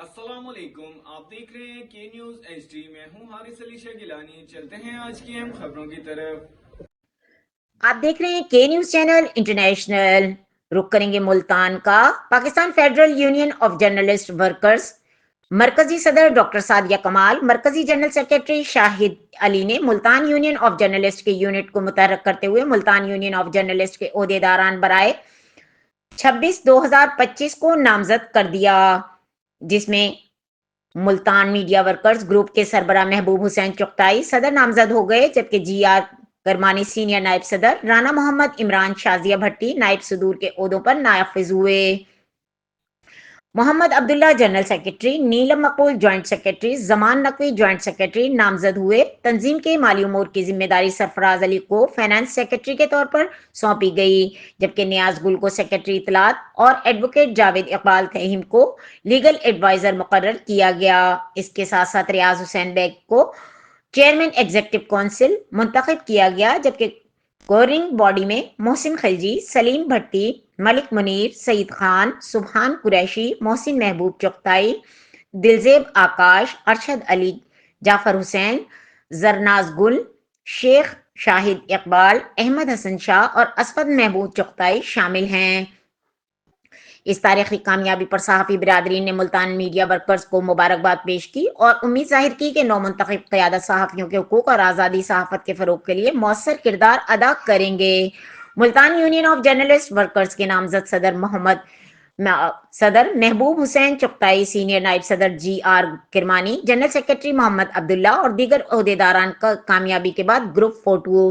السلام علیکم، آپ دیکھ رہے ہیں کے نیوز ایچ ڈی۔ میں ہوں حارث علی شاہ گیلانی۔ چلتے ہیں آج کی اہم خبروں کی طرف۔ آپ دیکھ رہے ہیں کے نیوز چینل انٹرنیشنل۔ رخ کریں گے ملتان کا۔ Pakistan federal union of journalist workers مرکزی صدر ڈاکٹر سعدیہ کمال، مرکزی جنرل سیکرٹری شاہد علی نے ملتان یونین آف جرنلسٹ کے یونٹ کو متحرک کرتے ہوئے ملتان یونین آف جرنلسٹ کے عہدیداران برائے 26/2025 کو نامزد کر دیا، جس میں ملتان میڈیا ورکرز گروپ کے سربراہ محبوب حسین چغتائی صدر نامزد ہو گئے، جبکہ جی آر کرمانی سینئر نائب صدر، رانا محمد عمران، شازیہ بھٹی نائب صدور کے عہدوں پر نافذ ہوئے۔ محمد عبداللہ جنرل سیکرٹری، نیلم مقبول جوائنٹ سیکرٹری، زمان نقوی جوائنٹ سیکرٹری نامزد ہوئے۔ تنظیم کے مالی امور کی ذمہ داری سرفراز علی کو فائنانس سیکرٹری کے طور پر سونپی گئی، جبکہ نیاز گل کو سیکرٹری اطلاعات اور ایڈوکیٹ جاوید اقبال فہیم کو لیگل ایڈوائزر مقرر کیا گیا۔ اس کے ساتھ ساتھ ریاض حسین بیگ کو چیئرمین ایگزیکٹو کونسل منتخب کیا گیا، جبکہ گورننگ باڈی میں محسن خلجی، سلیم بھٹی، ملک منیر، سعید خان، سبحان قریشی، محسن محبوب چغتائی، دلزیب آکاش، ارشد علی، جعفر حسین، زرناز گل، شیخ شاہد اقبال، احمد حسن شاہ اور اسود محبوب چغتائی شامل ہیں۔ اس تاریخی کامیابی پر صحافی برادرین نے ملتان میڈیا ورکرز کو مبارکباد پیش کی اور امید ظاہر کی کہ نو منتخب قیادت صحافیوں کے حقوق اور آزادی صحافت کے فروغ کے لیے مؤثر کردار ادا کریں گے۔ Multan union of journalist workers کے نامزد صدر محبوب حسین چغتائی، سینئر نائب صدر جی آر کرمانی، جنرل سیکرٹری محمد عبداللہ اور دیگر عہدیداران کا کامیابی کے بعد گروپ فوٹو